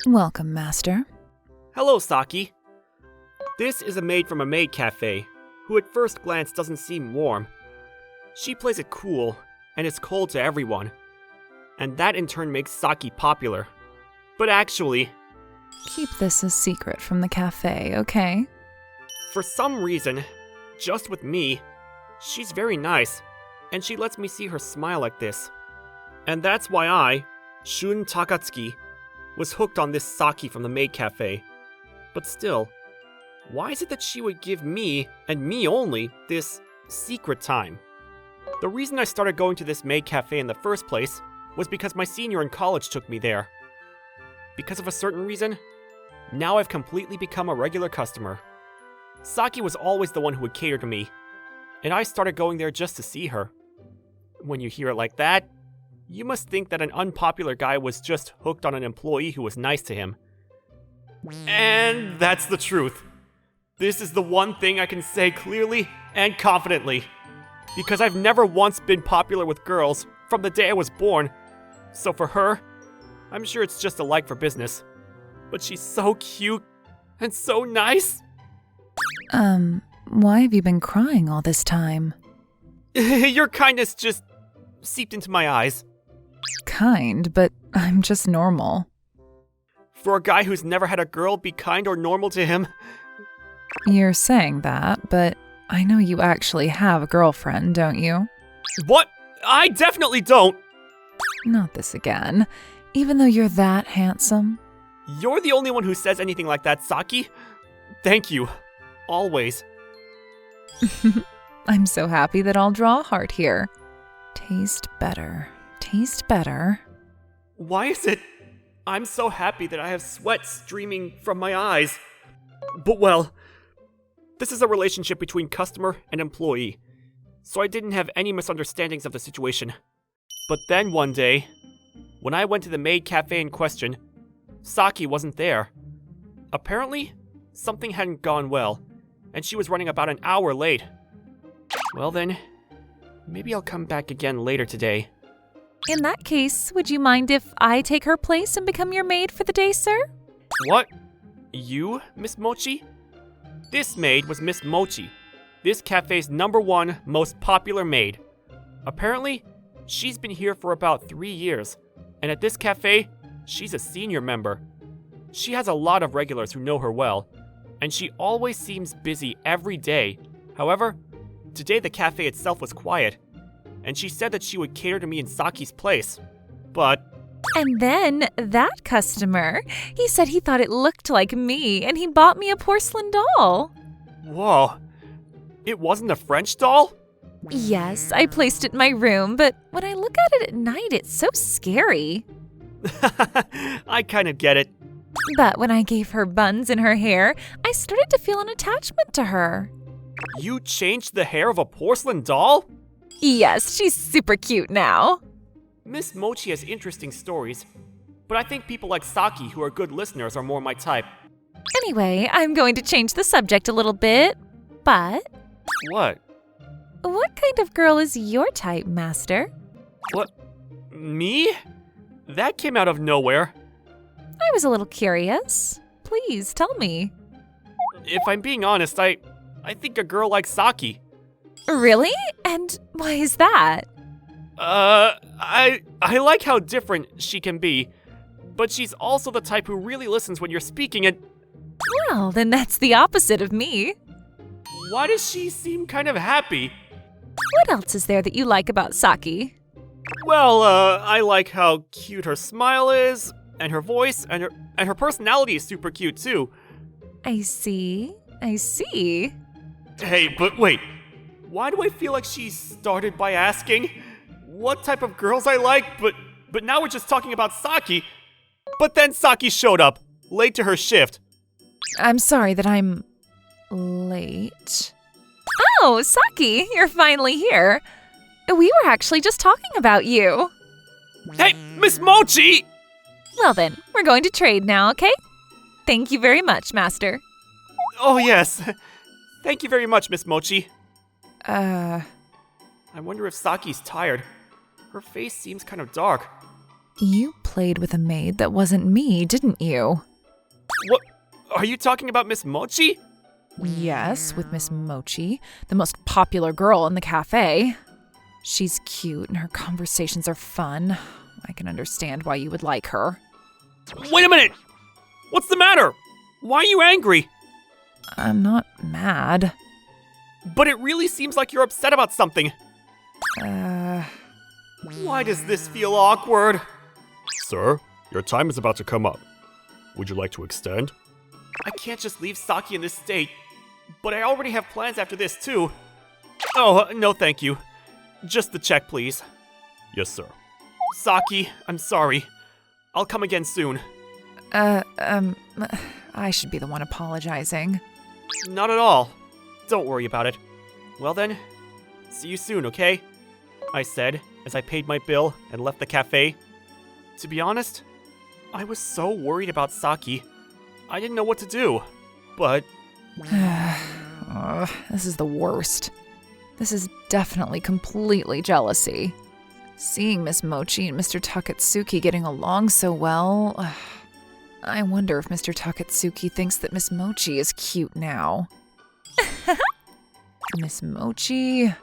Welcome, Master. Hello, Saki. This is a maid from a maid cafe, who at first glance doesn't seem warm. She plays it cool, and is cold to everyone. And that in turn makes Saki popular. But actually, Keep this a secret from the cafe, okay? for some reason, just with me, she's very nice, and she lets me see her smile like this. And that's why I, Shun Takatsuki, was hooked on this Saki from the maid cafe. But still, why is it that she would give me, and me only, this secret time? The reason I started going to this maid cafe in the first place was because my senior in college took me there. Because of a certain reason, now I've completely become a regular customer. Saki was always the one who would cater to me, and I started going there just to see her. When you hear it like that, you must think that an unpopular guy was just hooked on an employee who was nice to him. And that's the truth. This is the one thing I can say clearly and confidently. Because I've never once been popular with girls from the day I was born. So for her, I'm sure it's just a like for business. But she's so cute and so nice. Why have you been crying all this time? Your kindness just seeped into my eyes. Kind, but I'm just normal. For a guy who's never had a girl be kind or normal to him. You're saying that, but I know you actually have a girlfriend, don't you? What? I definitely don't. Not this again. Even though you're that handsome. You're the only one who says anything like that, Saki. Thank you. Always. I'm so happy that I'll draw a heart here. Taste better. Taste better. Why is it I'm so happy that I have sweat streaming from my eyes? But well, this is a relationship between customer and employee, so I didn't have any misunderstandings of the situation. But then one day, when I went to the maid cafe in question, Saki wasn't there. Apparently, something hadn't gone well, and she was running about an hour late. Well then, maybe I'll come back again later today. In that case, would you mind if I take her place and become your maid for the day, sir? What? You, Miss Mochi? This maid was Miss Mochi, this cafe's #1 most popular maid. Apparently, she's been here for about 3 years, and at this cafe, she's a senior member. She has a lot of regulars who know her well, and she always seems busy every day. However, today the cafe itself was quiet, and she said that she would cater to me in Saki's place. But And then that customer, he said he thought it looked like me, and he bought me a porcelain doll. whoa, it wasn't a French doll? Yes, I placed it in my room, but when I look at it at night, it's so scary. I kind of get it. But when I gave her buns in her hair, I started to feel an attachment to her. You changed the hair of a porcelain doll? Yes, she's super cute now. Miss Mochi has interesting stories, but I think people like Saki who are good listeners are more my type. Anyway, I'm going to change the subject a little bit, but What? what kind of girl is your type, Master? What? Me? That came out of nowhere. I was a little curious. Please tell me. If I'm being honest, I think a girl like Saki. Really? And why is that? I like how different she can be, but she's also the type who really listens when you're speaking and Well, then that's the opposite of me. why does she seem kind of happy? What else is there that you like about Saki? Well, I like how cute her smile is, and her voice, and her personality is super cute too. I see. Hey, but wait. Why do I feel like she started by asking what type of girls I like, but now we're just talking about Saki? But then Saki showed up, late to her shift. I'm sorry that I'm late. Oh, Saki, you're finally here. We were actually just talking about you. Hey, Miss Mochi! Well then, we're going to trade now, okay? Thank you very much, Master. Oh yes. Thank you very much, Miss Mochi. Uh, I wonder if Saki's tired. Her face seems kind of dark. You played with a maid that wasn't me, didn't you? What? Are you talking about Miss Mochi? Yes, with Miss Mochi, the most popular girl in the cafe. She's cute and her conversations are fun. I can understand why you would like her. Wait a minute! What's the matter? Why are you angry? I'm not mad. But it really seems like you're upset about something. Why does this feel awkward? Sir, your time is about to come up. Would you like to extend? I can't just leave Saki in this state, but I already have plans after this too. Oh, no thank you. Just the check, please. Yes, sir. Saki, I'm sorry. I'll come again soon. I should be the one apologizing. Not at all. Don't worry about it. Well then, see you soon, okay? I said, as I paid my bill and left the cafe. To be honest, I was so worried about Saki. I didn't know what to do, but... This is the worst. This is definitely completely jealousy. Seeing Miss Mochi and Mr. Takatsuki getting along so well... I wonder if Mr. Takatsuki thinks that Miss Mochi is cute now. Miss Mochi...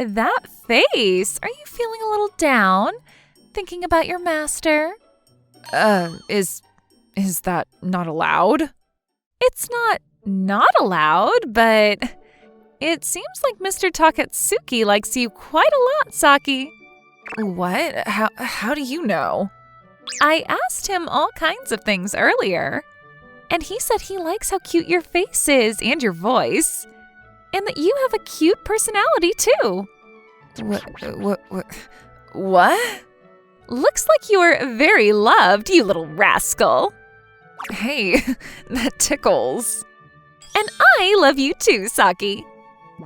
That face! Are you feeling a little down? Thinking about your master? Is that not allowed? It's not allowed, but it seems like Mr. Takatsuki likes you quite a lot, Saki. What? How do you know? I asked him all kinds of things earlier, and he said he likes how cute your face is and your voice, and that you have a cute personality too. What? Looks like you're very loved, you little rascal. Hey, that tickles. And I love you too, Saki.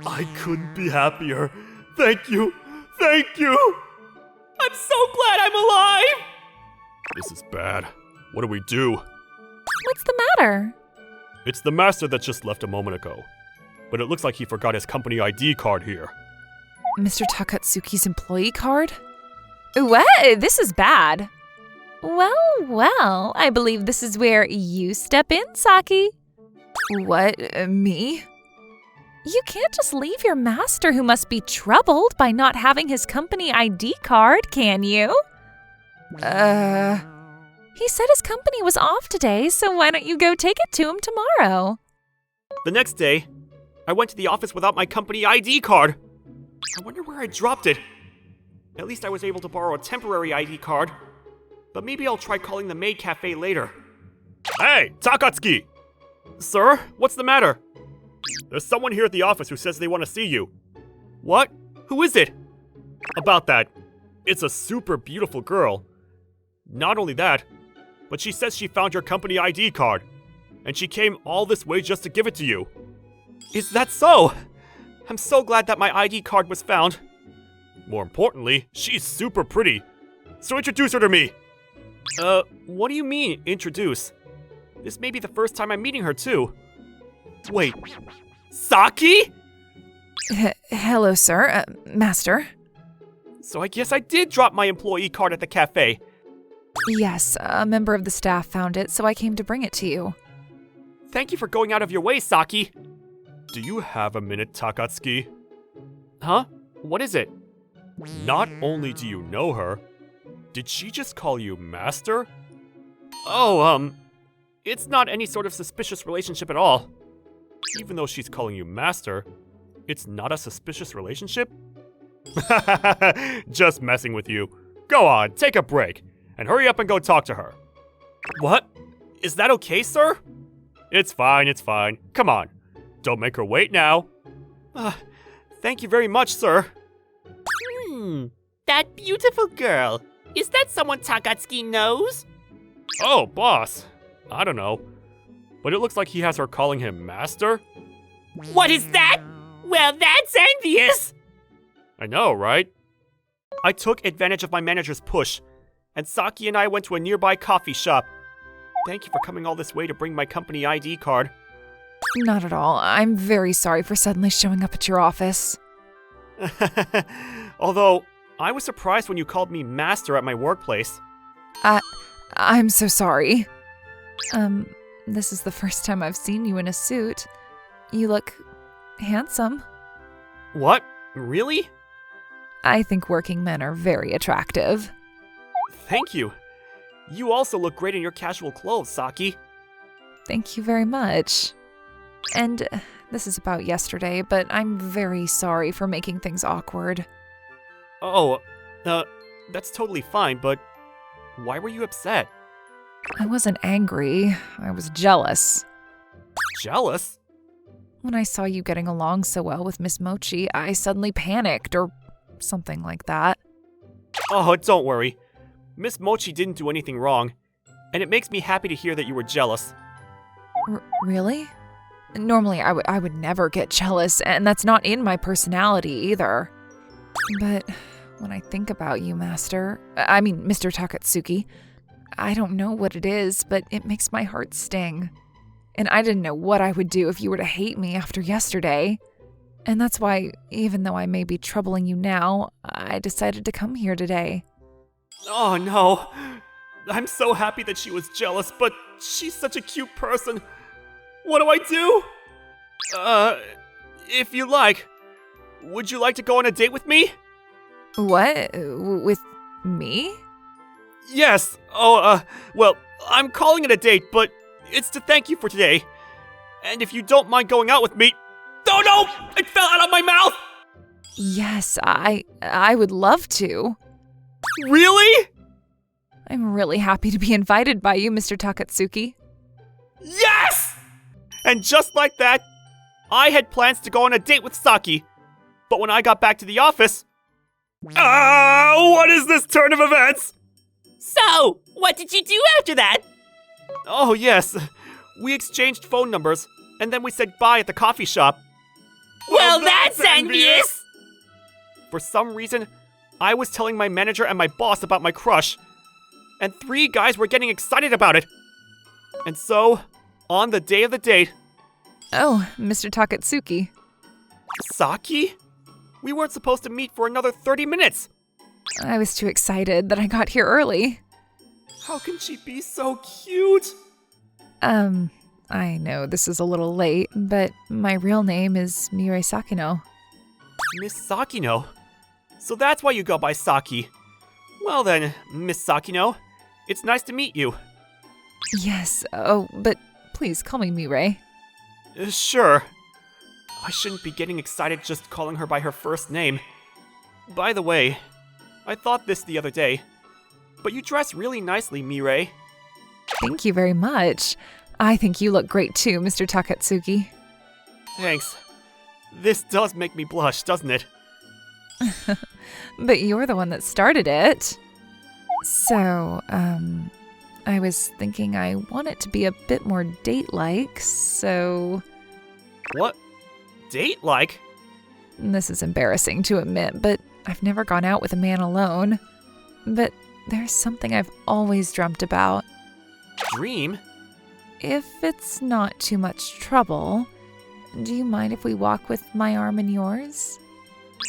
I couldn't be happier. Thank you. Thank you. I'm so glad I'm alive. This is bad. What do we do? What's the matter? It's the master that just left a moment ago. But it looks like he forgot his company ID card here. Mr. Takatsuki's employee card? What? This is bad. Well, I believe this is where you step in, Saki. What? Me? You can't just leave your master who must be troubled by not having his company ID card, can you? He said his company was off today, so why don't you go take it to him tomorrow? The next day, I went to the office without my company ID card. I wonder where I dropped it. At least I was able to borrow a temporary ID card. But maybe I'll try calling the maid cafe later. Hey, Takatsuki! Sir, what's the matter? There's someone here at the office who says they want to see you. What? Who is it? About that, it's a super beautiful girl. Not only that, but she says she found your company ID card, and she came all this way just to give it to you. Is that so? I'm so glad that my ID card was found. More importantly, she's super pretty. So introduce her to me. What do you mean, introduce? This may be the first time I'm meeting her, too. Wait, Saki? Hello, sir. Master. So I guess I did drop my employee card at the cafe. Yes, a member of the staff found it, so I came to bring it to you. Thank you for going out of your way, Saki. Do you have a minute, Takatsuki? Huh? What is it? Not only do you know her, did she just call you master? Oh, it's not any sort of suspicious relationship at all. Even though she's calling you master, it's not a suspicious relationship? Just messing with you. Go on, take a break, and hurry up and go talk to her. What? Is that okay, sir? It's fine, it's fine. Come on. Don't make her wait now. Thank you very much, sir. That beautiful girl. Is that someone Takatsuki knows? Oh, boss. I don't know. But it looks like he has her calling him master. What is that? Well, that's envious! I know, right? I took advantage of my manager's push, and Saki and I went to a nearby coffee shop. Thank you for coming all this way to bring my company ID card. Not at all. I'm very sorry for suddenly showing up at your office. Although, I was surprised when you called me master at my workplace. I'm so sorry. This is the first time I've seen you in a suit. You look handsome. What? Really? I think working men are very attractive. Thank you. You also look great in your casual clothes, Saki. Thank you very much. And this is about yesterday, but I'm very sorry for making things awkward. Oh, that's totally fine, but why were you upset? I wasn't angry. I was jealous. Jealous? When I saw you getting along so well with Miss Mochi, I suddenly panicked, or something like that. Oh, don't worry. Miss Mochi didn't do anything wrong, and it makes me happy to hear that you were jealous. Really? Normally, I would never get jealous, and that's not in my personality either. But when I think about you, Mr. Takatsuki, I don't know what it is, but it makes my heart sting. And I didn't know what I would do if you were to hate me after yesterday. And that's why, even though I may be troubling you now, I decided to come here today. Oh no. I'm so happy that she was jealous, but she's such a cute person. What do I do? If you like, would you like to go on a date with me? What? With me? Yes. Well, I'm calling it a date, but it's to thank you for today. And if you don't mind going out with me... Oh no! It fell out of my mouth! Yes, I would love to. Really? I'm really happy to be invited by you, Mr. Takatsuki. Yes! And just like that, I had plans to go on a date with Saki. But when I got back to the office... what is this turn of events? So, what did you do after that? Oh, yes. We exchanged phone numbers, and then we said bye at the coffee shop. Well, that's envious! For some reason, I was telling my manager and my boss about my crush, and 3 guys were getting excited about it. And so, on the day of the date... Oh, Mr. Takatsuki. Saki? We weren't supposed to meet for another 30 minutes. I was too excited that I got here early. How can she be so cute? I know this is a little late, but my real name is Mirai Sakino. Miss Sakino? So that's why you go by Saki. Well then, Miss Sakino, it's nice to meet you. Yes, but please call me Mirai. Sure. I shouldn't be getting excited just calling her by her first name. By the way, I thought this the other day, but you dress really nicely, Mirai. Thank you very much. I think you look great too, Mr. Takatsuki. Thanks. This does make me blush, doesn't it? But you're the one that started it. So, I was thinking I want it to be a bit more date-like, so... What? Date-like? This is embarrassing to admit, but I've never gone out with a man alone. But there's something I've always dreamt about. Dream? If it's not too much trouble, do you mind if we walk with my arm in yours?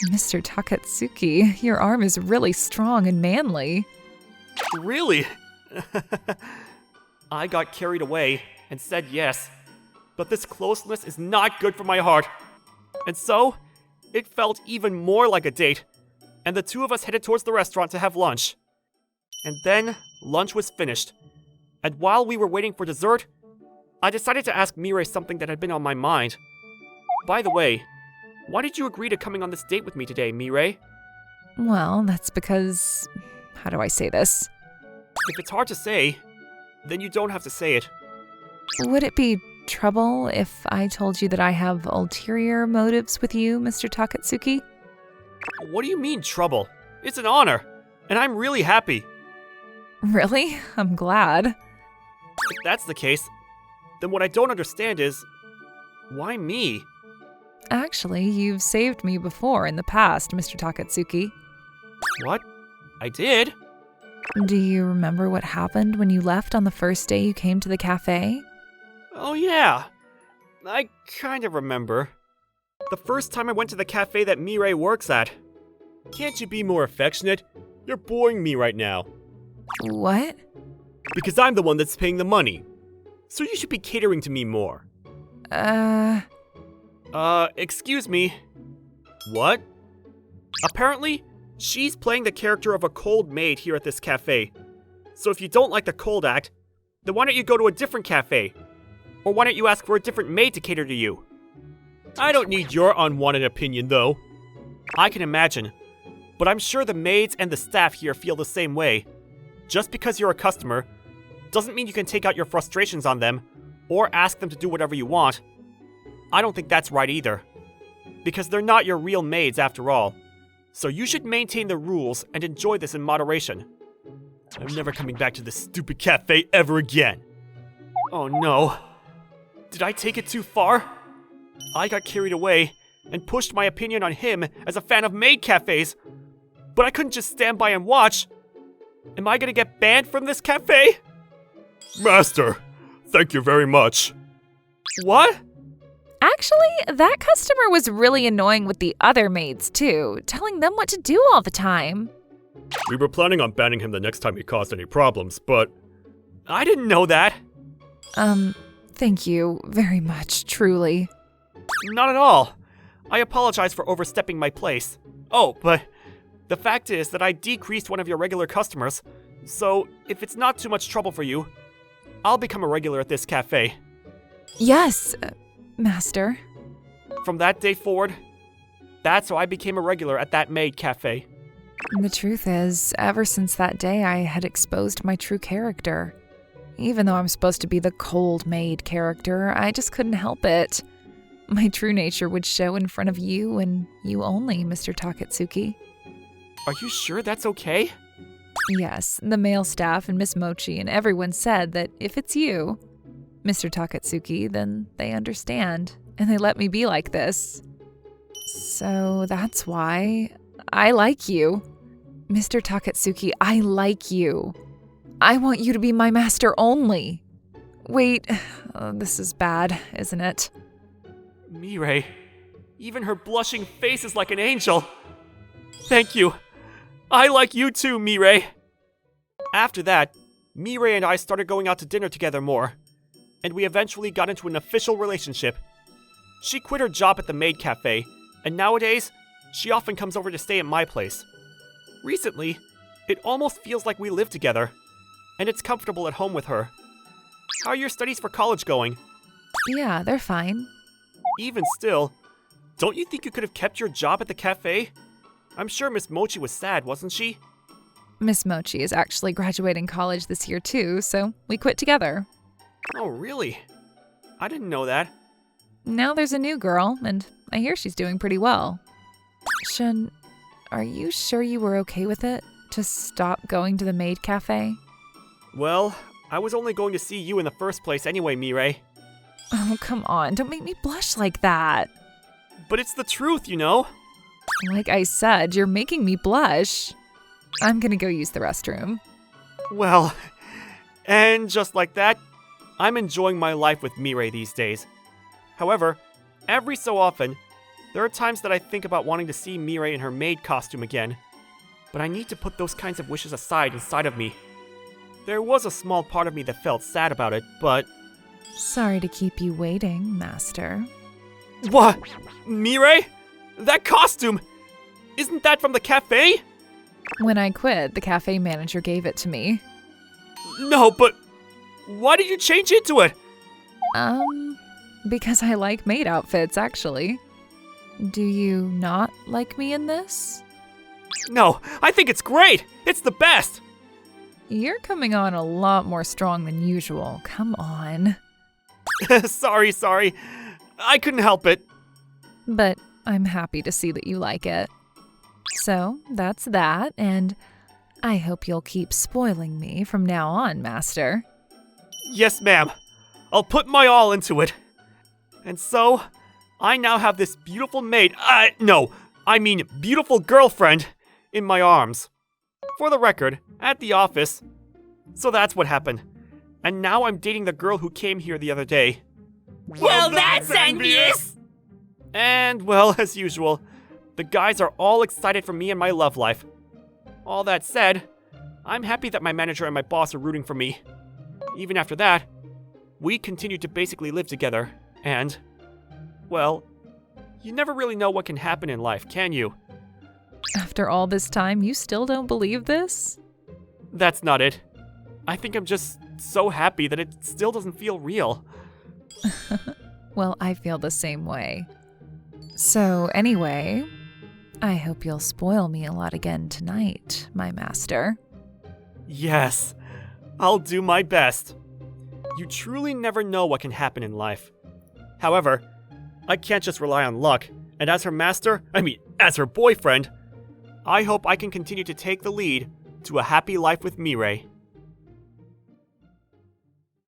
Mr. Takatsuki, your arm is really strong and manly. Really? I got carried away and said yes, but this closeness is not good for my heart. And so, it felt even more like a date, and the 2 of us headed towards the restaurant to have lunch. And then, lunch was finished. And while we were waiting for dessert, I decided to ask Mirai something that had been on my mind. By the way, why did you agree to coming on this date with me today, Mirai? Well, that's because... how do I say this? If it's hard to say, then you don't have to say it. Would it be trouble if I told you that I have ulterior motives with you, Mr. Takatsuki? What do you mean, trouble? It's an honor, and I'm really happy. Really? I'm glad. If that's the case, then what I don't understand is, why me? Actually, you've saved me before in the past, Mr. Takatsuki. What? I did? Do you remember what happened when you left on the first day you came to the cafe? Oh yeah, I kind of remember. The first time I went to the cafe that Mirai works at. Can't you be more affectionate? You're boring me right now. What? Because I'm the one that's paying the money. So you should be catering to me more. Excuse me. What? Apparently, she's playing the character of a cold maid here at this cafe. So if you don't like the cold act, then why don't you go to a different cafe? Or why don't you ask for a different maid to cater to you? I don't need your unwanted opinion, though. I can imagine, but I'm sure the maids and the staff here feel the same way. Just because you're a customer doesn't mean you can take out your frustrations on them or ask them to do whatever you want. I don't think that's right either, because they're not your real maids after all. So you should maintain the rules and enjoy this in moderation. I'm never coming back to this stupid cafe ever again. Oh no. Did I take it too far? I got carried away and pushed my opinion on him as a fan of maid cafes, but I couldn't just stand by and watch. Am I gonna get banned from this cafe? Master, thank you very much. What? Actually, that customer was really annoying with the other maids too, telling them what to do all the time. We were planning on banning him the next time he caused any problems, but I didn't know that. Thank you very much, truly. Not at all. I apologize for overstepping my place. Oh, but the fact is that I decreased one of your regular customers, so if it's not too much trouble for you, I'll become a regular at this cafe. Yes, Master. From that day forward, that's how I became a regular at that maid cafe. The truth is, ever since that day, I had exposed my true character. Even though I'm supposed to be the cold maid character, I just couldn't help it. My true nature would show in front of you and you only, Mr. Takatsuki. Are you sure that's okay? Yes, the male staff and Miss Mochi and everyone said that if it's you, Mr. Takatsuki, then they understand, and they let me be like this. So that's why I like you. Mr. Takatsuki, I like you. I want you to be my master only. Wait, this is bad, isn't it? Mirei, even her blushing face is like an angel. Thank you. I like you too, Mirei. After that, Mirei and I started going out to dinner together more, and we eventually got into an official relationship. She quit her job at the maid cafe, and nowadays, she often comes over to stay at my place. Recently, it almost feels like we live together, and it's comfortable at home with her. How are your studies for college going? Yeah, they're fine. Even still, don't you think you could have kept your job at the cafe? I'm sure Miss Mochi was sad, wasn't she? Miss Mochi is actually graduating college this year too, so we quit together. Oh, really? I didn't know that. Now there's a new girl, and I hear she's doing pretty well. Shun, are you sure you were okay with it? To stop going to the maid cafe? Well, I was only going to see you in the first place anyway, Mirei. Oh, come on, don't make me blush like that. But it's the truth, you know? Like I said, you're making me blush. I'm gonna go use the restroom. Well, and just like that, I'm enjoying my life with Mirei these days. However, every so often, there are times that I think about wanting to see Mirei in her maid costume again. But I need to put those kinds of wishes aside inside of me. There was a small part of me that felt sad about it, but... Sorry to keep you waiting, Master. What? Mirei? That costume! Isn't that from the cafe? When I quit, the cafe manager gave it to me. No, but why did you change into it? Because I like maid outfits, actually. Do you not like me in this? No, I think it's great! It's the best! You're coming on a lot more strong than usual. Come on. Sorry. I couldn't help it. But I'm happy to see that you like it. So, that's that, and I hope you'll keep spoiling me from now on, Master. Yes, ma'am. I'll put my all into it. And so, I now have this beautiful maid, beautiful girlfriend, in my arms. For the record, at the office. So that's what happened. And now I'm dating the girl who came here the other day. Well, that's envious! And, well, as usual, the guys are all excited for me and my love life. All that said, I'm happy that my manager and my boss are rooting for me. Even after that, we continued to basically live together, and, well, you never really know what can happen in life, can you? After all this time, you still don't believe this? That's not it. I think I'm just so happy that it still doesn't feel real. Well, I feel the same way. So, anyway, I hope you'll spoil me a lot again tonight, my master. Yes, I'll do my best. You truly never know what can happen in life. However, I can't just rely on luck, and as her boyfriend, I hope I can continue to take the lead to a happy life with Mirei.